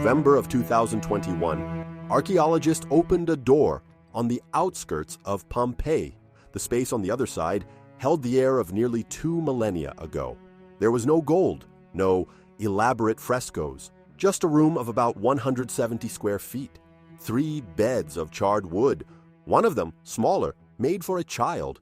November of 2021, archaeologists opened a door on the outskirts of Pompeii. The space on the other side held the air of nearly 2 millennia ago. There was no gold, no elaborate frescoes, just a room of about 170 square feet. 3 beds of charred wood, one of them smaller, made for a child.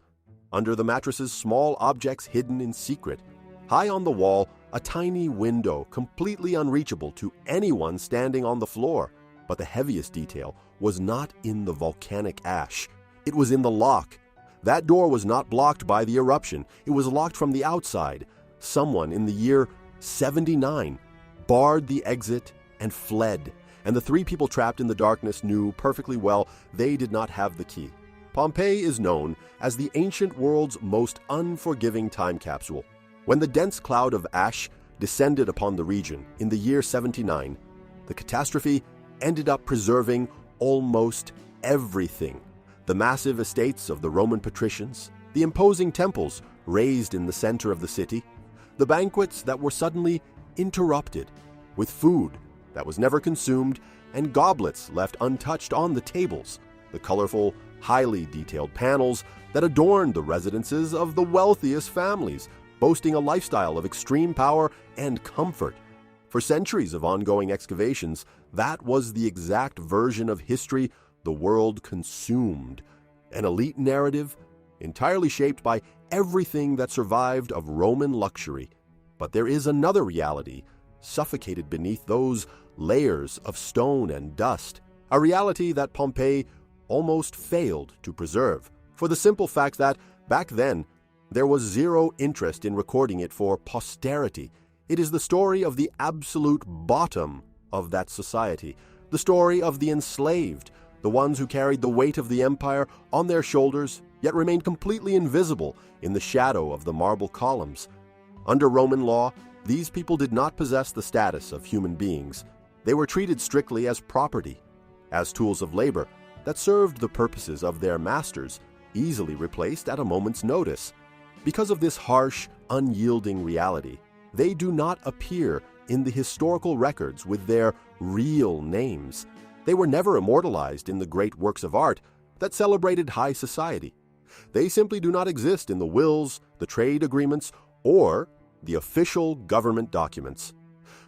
Under the mattresses, small objects hidden in secret. High on the wall, a tiny window completely unreachable to anyone standing on the floor. But the heaviest detail was not in the volcanic ash. It was in the lock. That door was not blocked by the eruption. It was locked from the outside. Someone in the year 79 barred the exit and fled, and the 3 people trapped in the darkness knew perfectly well they did not have the key. Pompeii is known as the ancient world's most unforgiving time capsule. When the dense cloud of ash descended upon the region in the year 79, the catastrophe ended up preserving almost everything. The massive estates of the Roman patricians, the imposing temples raised in the center of the city, the banquets that were suddenly interrupted, with food that was never consumed and goblets left untouched on the tables, the colorful, highly detailed panels that adorned the residences of the wealthiest families, boasting a lifestyle of extreme power and comfort. For centuries of ongoing excavations, that was the exact version of history the world consumed. An elite narrative entirely shaped by everything that survived of Roman luxury. But there is another reality suffocated beneath those layers of stone and dust, a reality that Pompeii almost failed to preserve, for the simple fact that, back then, there was zero interest in recording it for posterity. It is the story of the absolute bottom of that society, the story of the enslaved, the ones who carried the weight of the empire on their shoulders, yet remained completely invisible in the shadow of the marble columns. Under Roman law, these people did not possess the status of human beings. They were treated strictly as property, as tools of labor that served the purposes of their masters, easily replaced at a moment's notice. Because of this harsh, unyielding reality, they do not appear in the historical records with their real names. They were never immortalized in the great works of art that celebrated high society. They simply do not exist in the wills, the trade agreements, or the official government documents.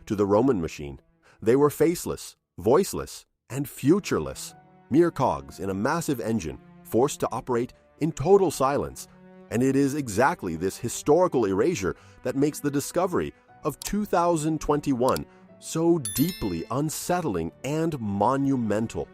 To the Roman machine, they were faceless, voiceless, and futureless, mere cogs in a massive engine forced to operate in total silence. And it is exactly this historical erasure that makes the discovery of 2021 so deeply unsettling and monumental.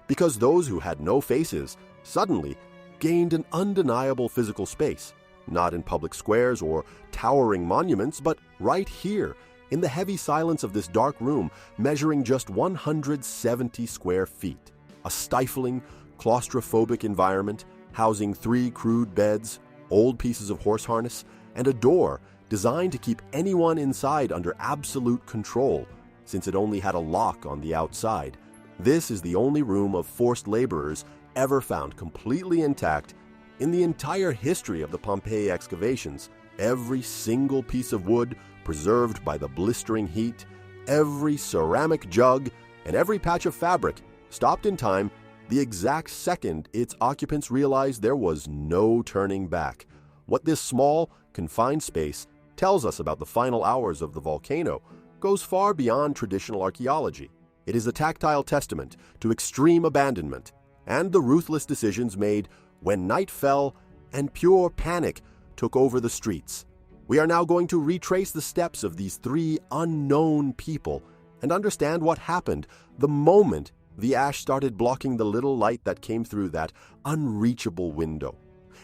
Because those who had no faces suddenly gained an undeniable physical space, not in public squares or towering monuments, but right here, in the heavy silence of this dark room measuring just 170 square feet. A stifling, claustrophobic environment housing 3 crude beds, old pieces of horse harness, and a door designed to keep anyone inside under absolute control, since it only had a lock on the outside. This is the only room of forced laborers ever found completely intact in the entire history of the Pompeii excavations. Every single piece of wood preserved by the blistering heat, every ceramic jug, and every patch of fabric stopped in time the exact second its occupants realized there was no turning back. What this small, confined space tells us about the final hours of the volcano goes far beyond traditional archaeology. It is a tactile testament to extreme abandonment and the ruthless decisions made when night fell and pure panic took over the streets. We are now going to retrace the steps of these 3 unknown people and understand what happened the moment the ash started blocking the little light that came through that unreachable window.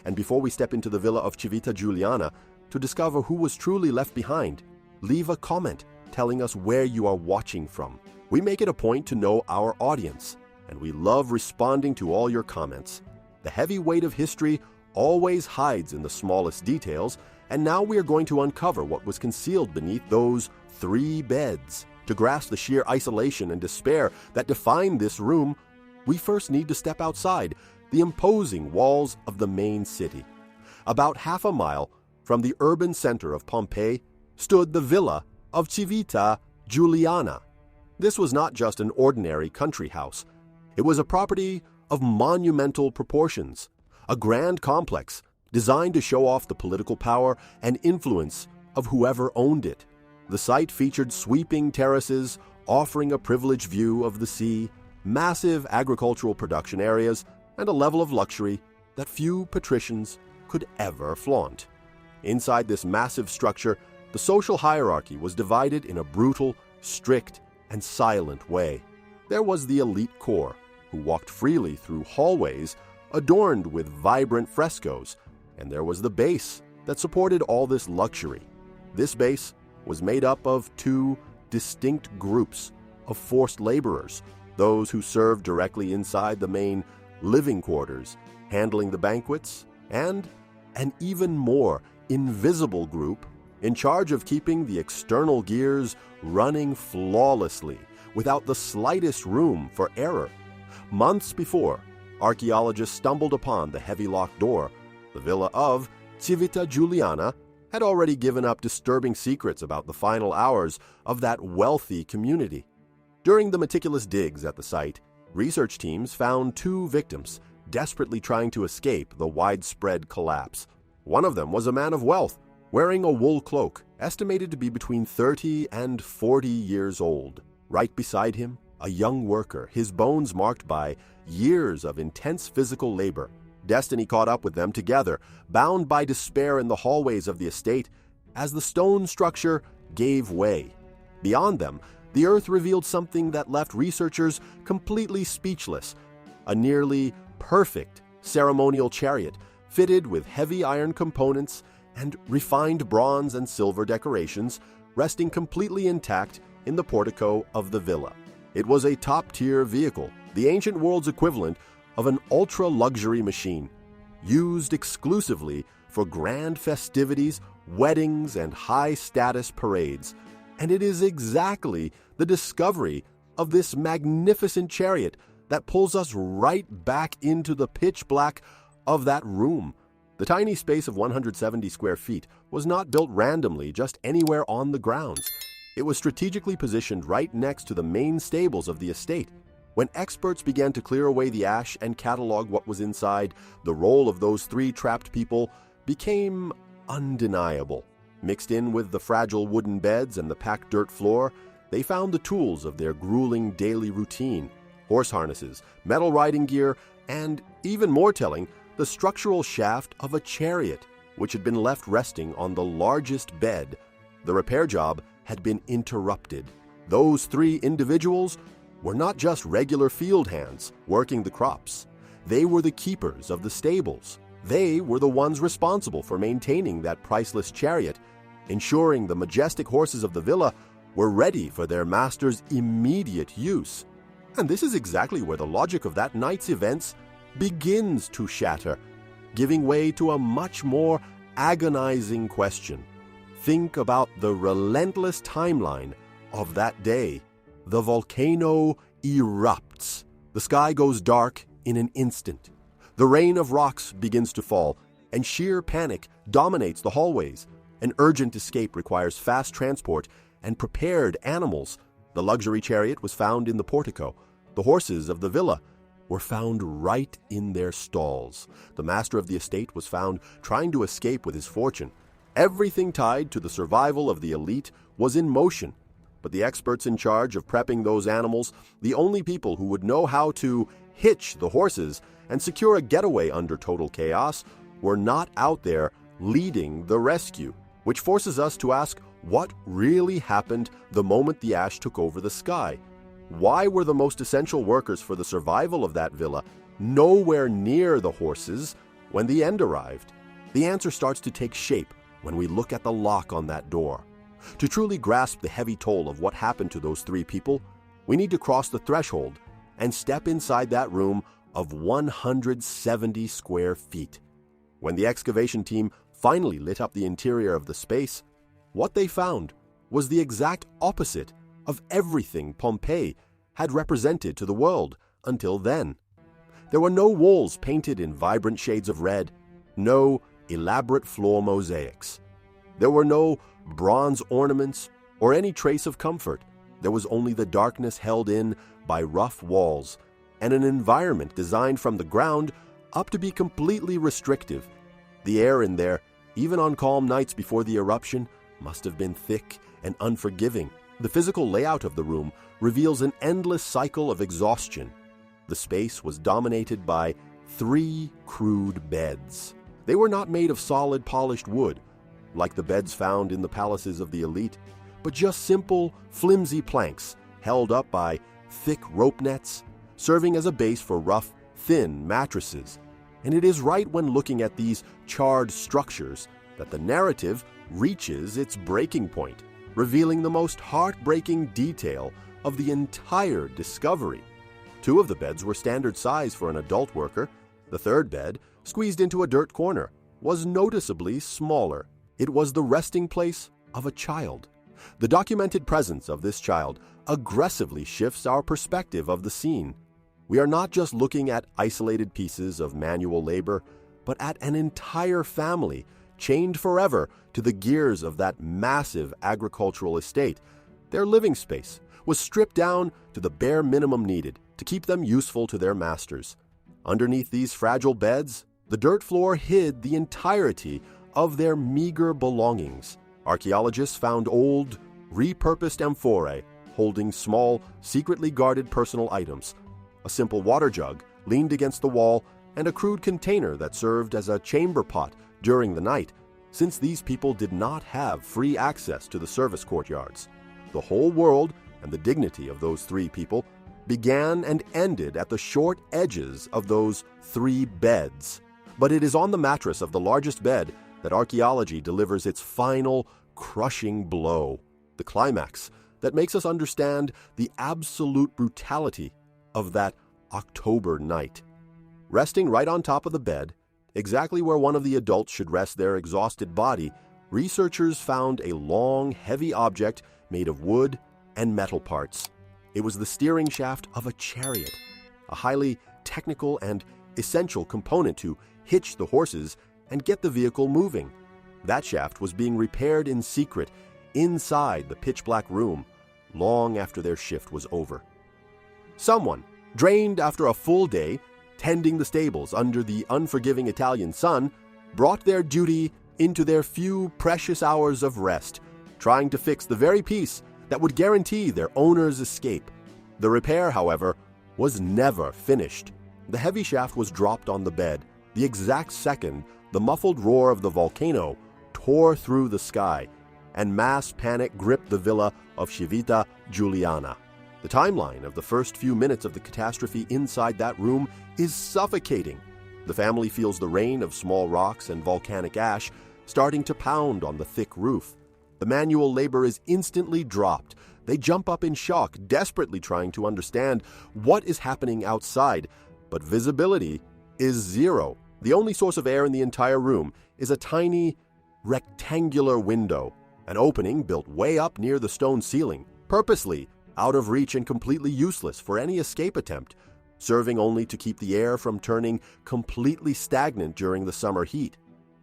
And before we step into the villa of Civita Giuliana to discover who was truly left behind, leave a comment telling us where you are watching from. We make it a point to know our audience, and we love responding to all your comments. The heavy weight of history always hides in the smallest details, and now we are going to uncover what was concealed beneath those 3 beds. To grasp the sheer isolation and despair that define this room, we first need to step outside the imposing walls of the main city. About half a mile from the urban center of Pompeii stood the villa of Civita Giuliana. This was not just an ordinary country house. It was a property of monumental proportions, a grand complex designed to show off the political power and influence of whoever owned it. The site featured sweeping terraces offering a privileged view of the sea, massive agricultural production areas, and a level of luxury that few patricians could ever flaunt. Inside this massive structure, the social hierarchy was divided in a brutal, strict, and silent way. There was the elite core, who walked freely through hallways adorned with vibrant frescoes, and there was the base that supported all this luxury. This base was made up of two distinct groups of forced laborers, those who served directly inside the main living quarters, handling the banquets, and an even more invisible group in charge of keeping the external gears running flawlessly without the slightest room for error. Months before, archaeologists stumbled upon the heavy locked door. The villa of Civita Giuliana had already given up disturbing secrets about the final hours of that wealthy community. During the meticulous digs at the site, research teams found two victims desperately trying to escape the widespread collapse. One of them was a man of wealth, wearing a wool cloak, estimated to be between 30 and 40 years old. Right beside him, a young worker, his bones marked by years of intense physical labor. Destiny caught up with them together, bound by despair in the hallways of the estate, as the stone structure gave way. Beyond them, the earth revealed something that left researchers completely speechless: a nearly perfect ceremonial chariot fitted with heavy iron components and refined bronze and silver decorations, resting completely intact in the portico of the villa. It was a top-tier vehicle, the ancient world's equivalent of an ultra-luxury machine, used exclusively for grand festivities, weddings, and high-status parades. And it is exactly the discovery of this magnificent chariot that pulls us right back into the pitch black of that room. The tiny space of 170 square feet was not built randomly just anywhere on the grounds. It was strategically positioned right next to the main stables of the estate. When experts began to clear away the ash and catalog what was inside, the role of those three trapped people became undeniable. Mixed in with the fragile wooden beds and the packed dirt floor, they found the tools of their grueling daily routine: horse harnesses, metal riding gear, and, even more telling, the structural shaft of a chariot, which had been left resting on the largest bed. The repair job had been interrupted. Those three individuals were not just regular field hands working the crops. They were the keepers of the stables. They were the ones responsible for maintaining that priceless chariot, ensuring the majestic horses of the villa were ready for their master's immediate use. And this is exactly where the logic of that night's events begins to shatter, giving way to a much more agonizing question. Think about the relentless timeline of that day. The volcano erupts. The sky goes dark in an instant. The rain of rocks begins to fall, and sheer panic dominates the hallways. An urgent escape requires fast transport and prepared animals. The luxury chariot was found in the portico. The horses of the villa were found right in their stalls. The master of the estate was found trying to escape with his fortune. Everything tied to the survival of the elite was in motion. But the experts in charge of prepping those animals, the only people who would know how to hitch the horses and secure a getaway under total chaos, were not out there leading the rescue, which forces us to ask what really happened the moment the ash took over the sky. Why were the most essential workers for the survival of that villa nowhere near the horses when the end arrived? The answer starts to take shape when we look at the lock on that door. To truly grasp the heavy toll of what happened to those three people, we need to cross the threshold and step inside that room of 170 square feet. When the excavation team finally lit up the interior of the space, what they found was the exact opposite of everything Pompeii had represented to the world until then. There were no walls painted in vibrant shades of red, no elaborate floor mosaics. There were no bronze ornaments or any trace of comfort. There was only the darkness held in by rough walls, and an environment designed from the ground up to be completely restrictive. The air in there, even on calm nights before the eruption, must have been thick and unforgiving. The physical layout of the room reveals an endless cycle of exhaustion. The space was dominated by 3 crude beds. They were not made of solid, polished wood, like the beds found in the palaces of the elite, but just simple, flimsy planks held up by thick rope nets, serving as a base for rough, thin mattresses. And it is right when looking at these charred structures that the narrative reaches its breaking point, revealing the most heartbreaking detail of the entire discovery. 2 of the beds were standard size for an adult worker. The 3rd bed, squeezed into a dirt corner, was noticeably smaller. It was the resting place of a child. The documented presence of this child aggressively shifts our perspective of the scene. We are not just looking at isolated pieces of manual labor, but at an entire family chained forever to the gears of that massive agricultural estate. Their living space was stripped down to the bare minimum needed to keep them useful to their masters. Underneath these fragile beds, the dirt floor hid the entirety of their meager belongings. Archaeologists found old, repurposed amphorae holding small, secretly guarded personal items. A simple water jug leaned against the wall, and a crude container that served as a chamber pot during the night, since these people did not have free access to the service courtyards. The whole world and the dignity of those 3 people began and ended at the short edges of those 3 beds. But it is on the mattress of the largest bed that archaeology delivers its final, crushing blow, the climax that makes us understand the absolute brutality of that October night. Resting right on top of the bed, exactly where one of the adults should rest their exhausted body, researchers found a long, heavy object made of wood and metal parts. It was the steering shaft of a chariot, a highly technical and essential component to hitch the horses and get the vehicle moving. That shaft was being repaired in secret inside the pitch-black room long after their shift was over. Someone, drained after a full day tending the stables under the unforgiving Italian sun, brought their duty into their few precious hours of rest, trying to fix the very piece that would guarantee their owner's escape. The repair, however, was never finished. The heavy shaft was dropped on the bed the exact second the muffled roar of the volcano tore through the sky, and mass panic gripped the villa of Civita Giuliana. The timeline of the first few minutes of the catastrophe inside that room is suffocating. The family feels the rain of small rocks and volcanic ash starting to pound on the thick roof. The manual labor is instantly dropped. They jump up in shock, desperately trying to understand what is happening outside, but visibility is zero. The only source of air in the entire room is a tiny, rectangular window, an opening built way up near the stone ceiling, purposely out of reach and completely useless for any escape attempt, serving only to keep the air from turning completely stagnant during the summer heat.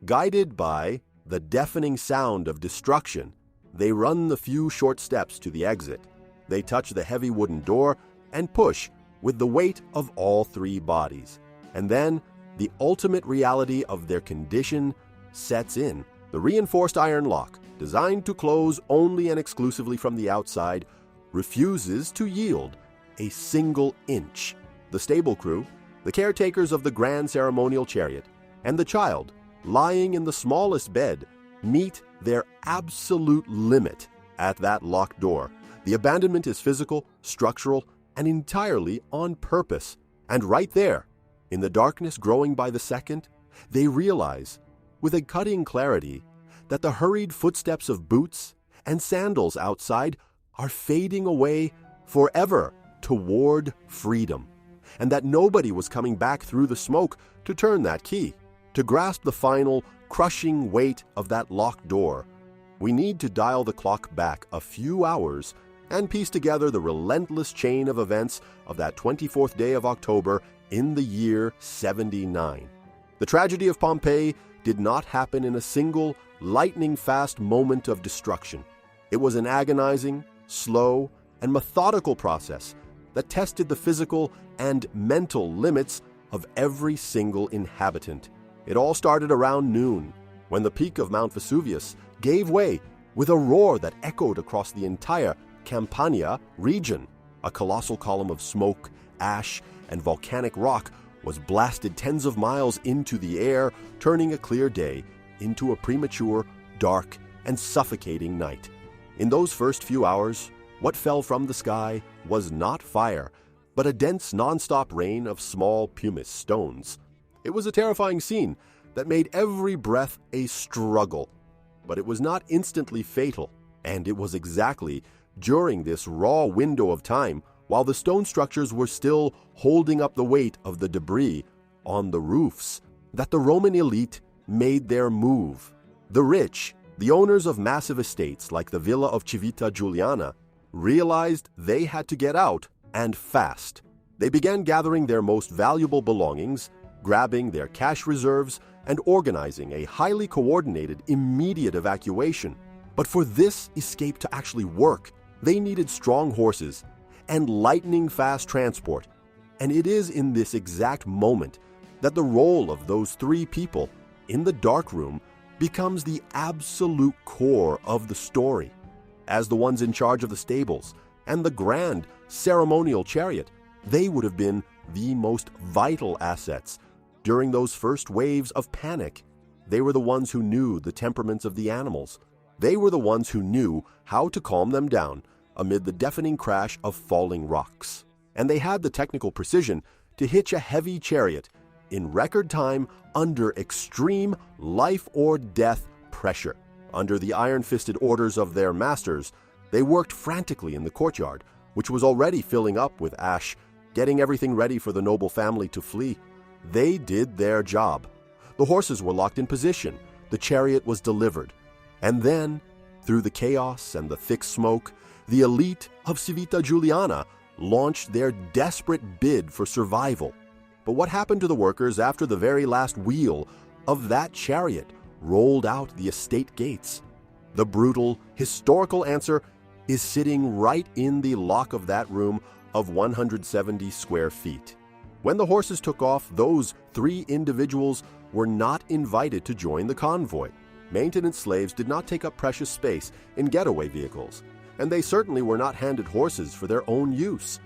Guided by the deafening sound of destruction, they run the few short steps to the exit. They touch the heavy wooden door and push with the weight of all 3 bodies. And then the ultimate reality of their condition sets in. The reinforced iron lock, designed to close only and exclusively from the outside, refuses to yield a single inch. The stable crew, the caretakers of the grand ceremonial chariot, and the child, lying in the smallest bed, meet their absolute limit at that locked door. The abandonment is physical, structural, and entirely on purpose. And right there, in the darkness growing by the second, they realize, with a cutting clarity, that the hurried footsteps of boots and sandals outside are fading away forever toward freedom, and that nobody was coming back through the smoke to turn that key. To grasp the final, crushing weight of that locked door, we need to dial the clock back a few hours and piece together the relentless chain of events of that 24th day of October in the year 79. The tragedy of Pompeii did not happen in a single, lightning-fast moment of destruction. It was an agonizing, slow, and methodical process that tested the physical and mental limits of every single inhabitant. It all started around noon, when the peak of Mount Vesuvius gave way with a roar that echoed across the entire Campania region. A colossal column of smoke, ash, and volcanic rock was blasted tens of miles into the air, turning a clear day into a premature, dark, and suffocating night. In those first few hours, what fell from the sky was not fire, but a dense, non-stop rain of small pumice stones. It was a terrifying scene that made every breath a struggle, but it was not instantly fatal, and it was exactly during this raw window of time, while the stone structures were still holding up the weight of the debris on the roofs, that the Roman elite made their move. The rich, the owners of massive estates like the villa of Civita Giuliana, realized they had to get out, and fast. They began gathering their most valuable belongings, grabbing their cash reserves, and organizing a highly coordinated, immediate evacuation. But for this escape to actually work, they needed strong horses and lightning-fast transport. And it is in this exact moment that the role of those three people in the dark room becomes the absolute core of the story. As the ones in charge of the stables and the grand ceremonial chariot, they would have been the most vital assets during those first waves of panic. They were the ones who knew the temperaments of the animals. They were the ones who knew how to calm them down amid the deafening crash of falling rocks. And they had the technical precision to hitch a heavy chariot in record time under extreme life-or-death pressure. Under the iron-fisted orders of their masters, they worked frantically in the courtyard, which was already filling up with ash, getting everything ready for the noble family to flee. They did their job. The horses were locked in position, the chariot was delivered, and then, through the chaos and the thick smoke, the elite of Civita Giuliana launched their desperate bid for survival. But what happened to the workers after the very last wheel of that chariot rolled out the estate gates? The brutal, historical answer is sitting right in the lock of that room of 170 square feet. When the horses took off, those three individuals were not invited to join the convoy. Maintenance slaves did not take up precious space in getaway vehicles, and they certainly were not handed horses for their own use.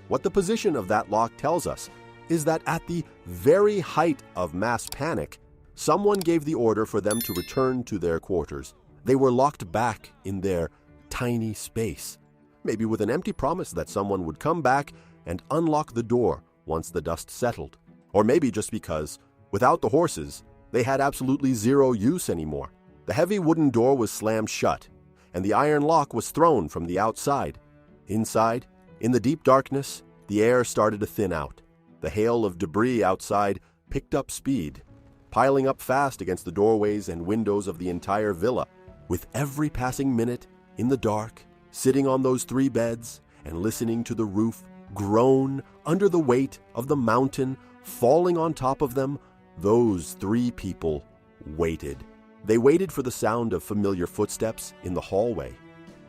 What the position of that lock tells us is that at the very height of mass panic, someone gave the order for them to return to their quarters. They were locked back in their tiny space, maybe with an empty promise that someone would come back and unlock the door once the dust settled. Or maybe just because, without the horses, they had absolutely zero use anymore. The heavy wooden door was slammed shut, and the iron lock was thrown from the outside. Inside, in the deep darkness, the air started to thin out. The hail of debris outside picked up speed, piling up fast against the doorways and windows of the entire villa. With every passing minute, in the dark, sitting on those three beds and listening to the roof groan under the weight of the mountain falling on top of them, those three people waited. They waited for the sound of familiar footsteps in the hallway.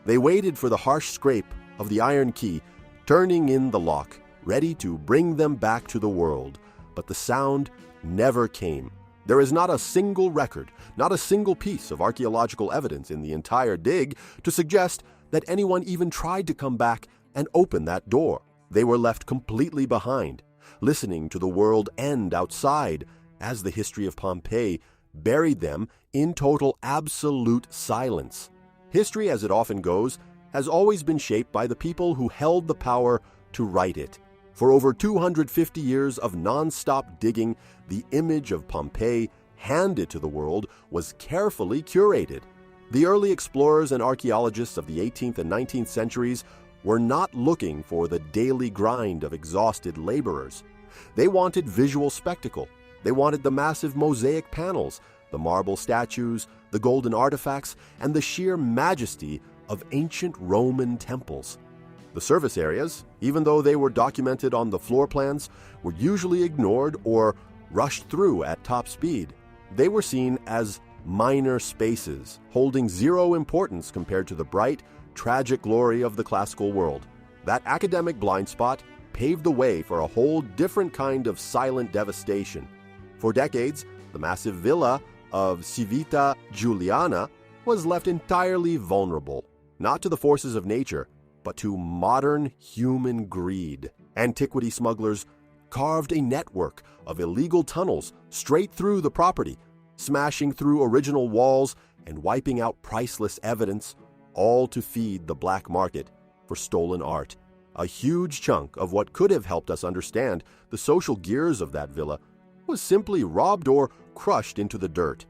They waited for the harsh scrape of the iron key turning in the lock, ready to bring them back to the world. But the sound never came. There is not a single record, not a single piece of archaeological evidence in the entire dig to suggest that anyone even tried to come back and open that door. They were left completely behind, listening to the world end outside as the history of Pompeii buried them in total absolute silence. History, as it often goes, has always been shaped by the people who held the power to write it. For over 250 years of non-stop digging, the image of Pompeii handed to the world was carefully curated. The early explorers and archaeologists of the 18th and 19th centuries were not looking for the daily grind of exhausted laborers. They wanted visual spectacle. They wanted the massive mosaic panels, the marble statues, the golden artifacts, and the sheer majesty of ancient Roman temples. The service areas, even though they were documented on the floor plans, were usually ignored or rushed through at top speed. They were seen as minor spaces, holding zero importance compared to the bright, tragic glory of the classical world. That academic blind spot paved the way for a whole different kind of silent devastation. For decades, the massive villa of Civita Giuliana was left entirely vulnerable, not to the forces of nature, but to modern human greed. Antiquity smugglers carved a network of illegal tunnels straight through the property, smashing through original walls and wiping out priceless evidence, all to feed the black market for stolen art. A huge chunk of what could have helped us understand the social gears of that villa was simply robbed or crushed into the dirt.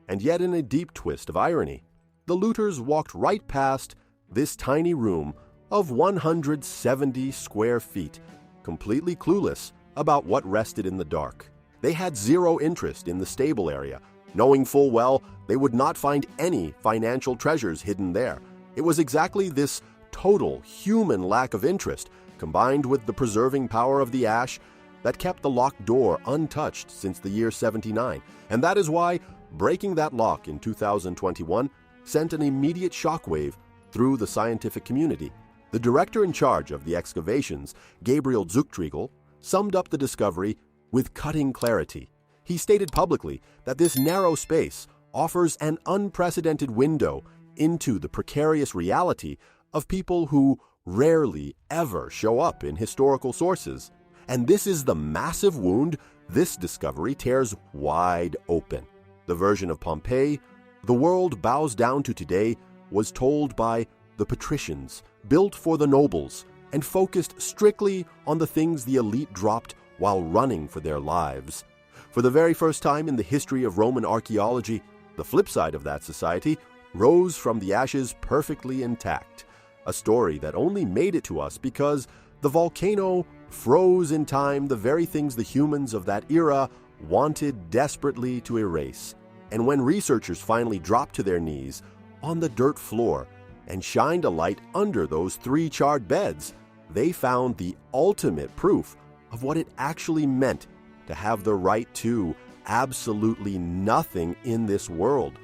And yet, in a deep twist of irony, the looters walked right past this tiny room of 170 square feet, completely clueless about what rested in the dark. They had zero interest in the stable area, knowing full well they would not find any financial treasures hidden there. It was exactly this total human lack of interest, combined with the preserving power of the ash, that kept the locked door untouched since the year 79. And that is why breaking that lock in 2021 sent an immediate shockwave through the scientific community. The director in charge of the excavations, Gabriel Zuchtriegel, summed up the discovery with cutting clarity. He stated publicly that this narrow space offers an unprecedented window into the precarious reality of people who rarely ever show up in historical sources. And this is the massive wound this discovery tears wide open. The version of Pompeii the world bows down to today was told by the patricians, built for the nobles, and focused strictly on the things the elite dropped while running for their lives. For the very first time in the history of Roman archaeology, the flip side of that society rose from the ashes perfectly intact, a story that only made it to us because the volcano froze in time the very things the humans of that era wanted desperately to erase. And when researchers finally dropped to their knees on the dirt floor and shined a light under those 3 charred beds, they found the ultimate proof of what it actually meant to have the right to absolutely nothing in this world.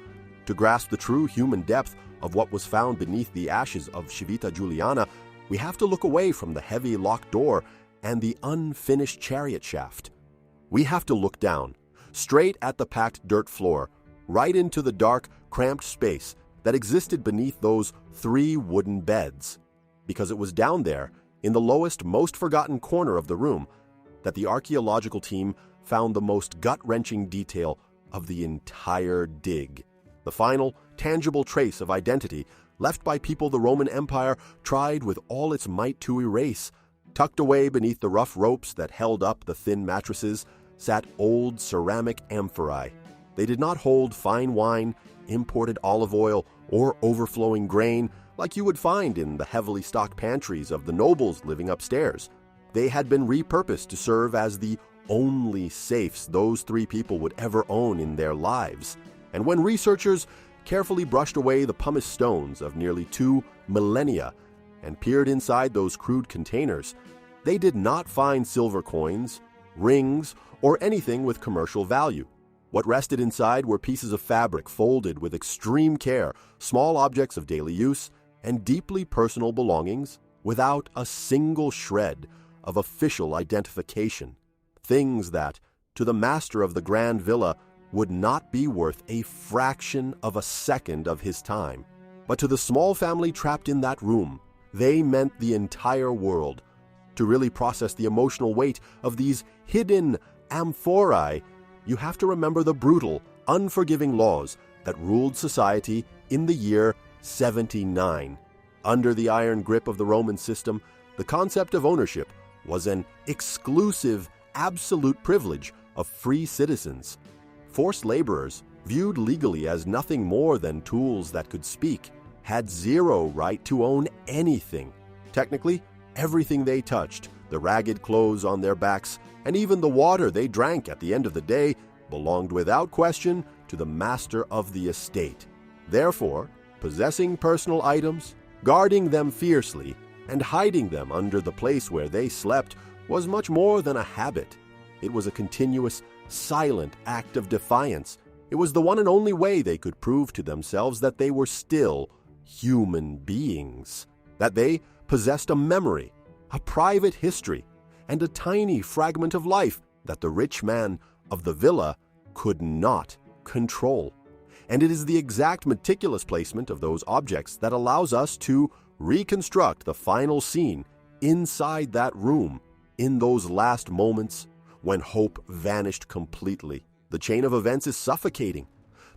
To grasp the true human depth of what was found beneath the ashes of Civita Giuliana, we have to look away from the heavy locked door and the unfinished chariot shaft. We have to look down, straight at the packed dirt floor, right into the dark, cramped space that existed beneath those 3 wooden beds. Because it was down there, in the lowest, most forgotten corner of the room, that the archaeological team found the most gut-wrenching detail of the entire dig. The final, tangible trace of identity left by people the Roman Empire tried with all its might to erase. Tucked away beneath the rough ropes that held up the thin mattresses sat old ceramic amphorae. They did not hold fine wine, imported olive oil, or overflowing grain like you would find in the heavily stocked pantries of the nobles living upstairs. They had been repurposed to serve as the only safes those 3 people would ever own in their lives. And when researchers carefully brushed away the pumice stones of nearly 2 millennia and peered inside those crude containers, they did not find silver coins, rings, or anything with commercial value. What rested inside were pieces of fabric folded with extreme care, small objects of daily use, and deeply personal belongings without a single shred of official identification. Things that, to the master of the grand villa, would not be worth a fraction of a second of his time. But to the small family trapped in that room, they meant the entire world. To really process the emotional weight of these hidden amphorae, you have to remember the brutal, unforgiving laws that ruled society in the year 79. Under the iron grip of the Roman system, the concept of ownership was an exclusive, absolute privilege of free citizens. Forced laborers, viewed legally as nothing more than tools that could speak, had zero right to own anything. Technically, everything they touched, the ragged clothes on their backs, and even the water they drank at the end of the day, belonged without question to the master of the estate. Therefore, possessing personal items, guarding them fiercely, and hiding them under the place where they slept was much more than a habit. It was a continuous, silent act of defiance. It was the one and only way they could prove to themselves that they were still human beings, that they possessed a memory, a private history, and a tiny fragment of life that the rich man of the villa could not control. And it is the exact meticulous placement of those objects that allows us to reconstruct the final scene inside that room, in those last moments when hope vanished completely. The chain of events is suffocating.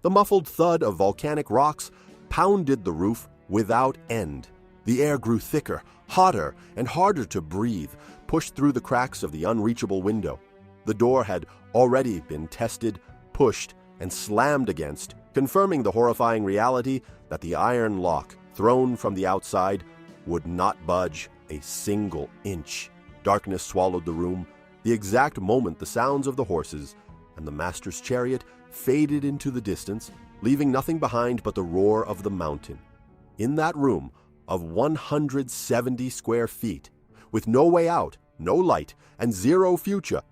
The muffled thud of volcanic rocks pounded the roof without end. The air grew thicker, hotter, and harder to breathe, pushed through the cracks of the unreachable window. The door had already been tested, pushed, and slammed against, confirming the horrifying reality that the iron lock, thrown from the outside, would not budge a single inch. Darkness swallowed the room. The exact moment the sounds of the horses and the master's chariot faded into the distance, leaving nothing behind but the roar of the mountain. In that room of 170 square feet, with no way out, no light, and zero future,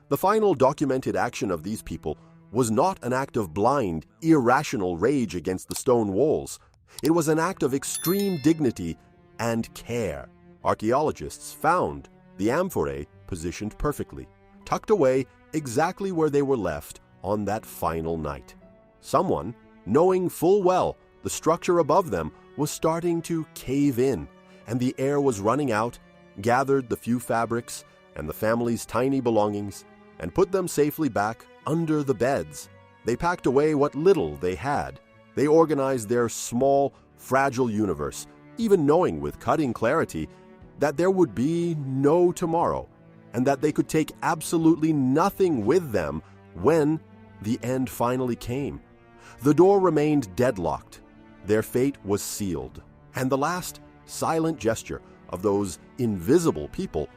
the final documented action of these people was not an act of blind, irrational rage against the stone walls. It was an act of extreme dignity and care. Archaeologists found the amphorae positioned perfectly, tucked away exactly where they were left on that final night. Someone, knowing full well the structure above them was starting to cave in, and the air was running out, gathered the few fabrics and the family's tiny belongings, and put them safely back under the beds. They packed away what little they had. They organized their small, fragile universe, even knowing with cutting clarity that there would be no tomorrow, and that they could take absolutely nothing with them when the end finally came. The door remained deadlocked. Their fate was sealed, and the last silent gesture of those invisible people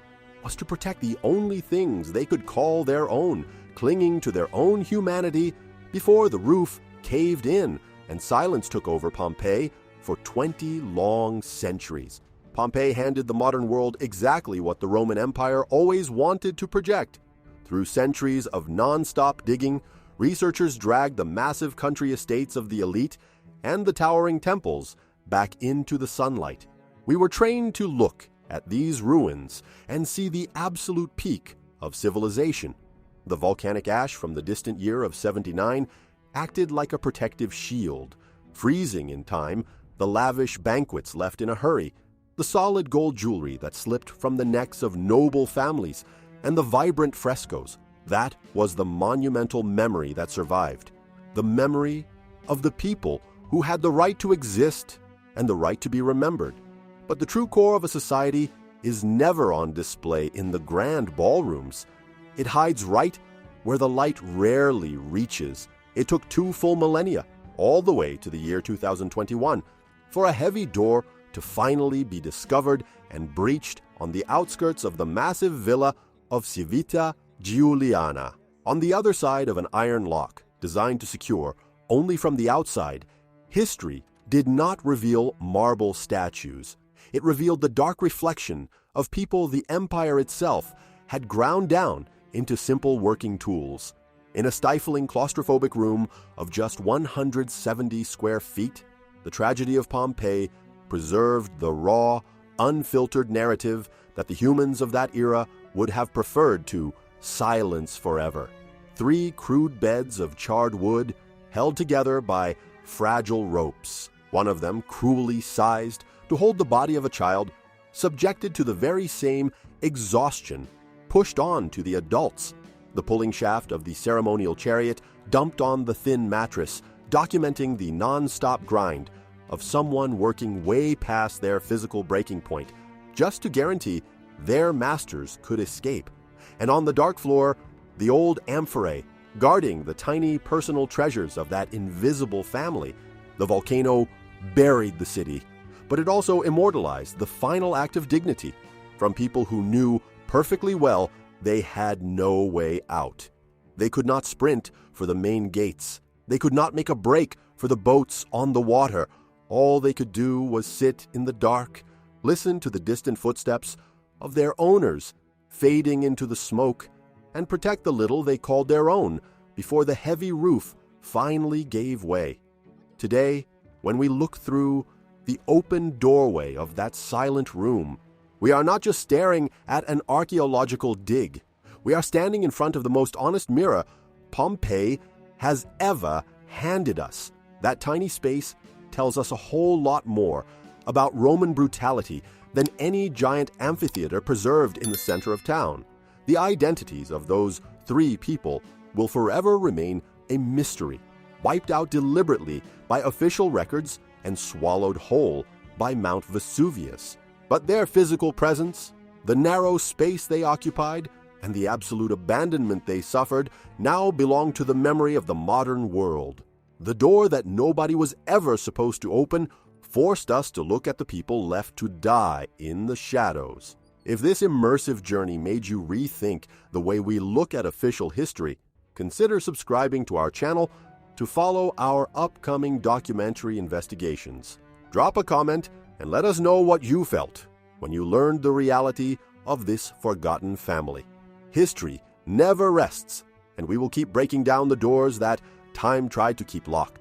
was to protect the only things they could call their own, clinging to their own humanity before the roof caved in and silence took over Pompeii for 20 long centuries. Pompeii handed the modern world exactly what the Roman Empire always wanted to project. Through centuries of non-stop digging, researchers dragged the massive country estates of the elite and the towering temples back into the sunlight. We were trained to look at these ruins and see the absolute peak of civilization. The volcanic ash from the distant year of 79 acted like a protective shield, freezing in time the lavish banquets left in a hurry, the solid gold jewelry that slipped from the necks of noble families, and the vibrant frescoes. That was the monumental memory that survived, the memory of the people who had the right to exist and the right to be remembered. But the true core of a society is never on display in the grand ballrooms. It hides right where the light rarely reaches. It took 2 full millennia, all the way to the year 2021, for a heavy door to finally be discovered and breached on the outskirts of the massive villa of Civita Giuliana. On the other side of an iron lock, designed to secure only from the outside, history did not reveal marble statues. It revealed the dark reflection of people the empire itself had ground down into simple working tools. In a stifling claustrophobic room of just 170 square feet, the tragedy of Pompeii preserved the raw, unfiltered narrative that the humans of that era would have preferred to silence forever. 3 crude beds of charred wood held together by fragile ropes, one of them cruelly sized to hold the body of a child, subjected to the very same exhaustion pushed on to the adults. The pulling shaft of the ceremonial chariot dumped on the thin mattress, documenting the non-stop grind of someone working way past their physical breaking point, just to guarantee their masters could escape. And on the dark floor, the old amphorae, guarding the tiny personal treasures of that invisible family. The volcano buried the city, but it also immortalized the final act of dignity from people who knew perfectly well they had no way out. They could not sprint for the main gates. They could not make a break for the boats on the water. All they could do was sit in the dark, listen to the distant footsteps of their owners fading into the smoke, and protect the little they called their own before the heavy roof finally gave way. Today, when we look through the open doorway of that silent room. We are not just staring at an archaeological dig. We are standing in front of the most honest mirror Pompeii has ever handed us. That tiny space tells us a whole lot more about Roman brutality than any giant amphitheater preserved in the center of town. The identities of those 3 people will forever remain a mystery, wiped out deliberately by official records and swallowed whole by Mount Vesuvius. But their physical presence, the narrow space they occupied, and the absolute abandonment they suffered now belong to the memory of the modern world. The door that nobody was ever supposed to open forced us to look at the people left to die in the shadows. If this immersive journey made you rethink the way we look at official history, consider subscribing to our channel to follow our upcoming documentary investigations. Drop a comment and let us know what you felt when you learned the reality of this forgotten family. History never rests, and we will keep breaking down the doors that time tried to keep locked.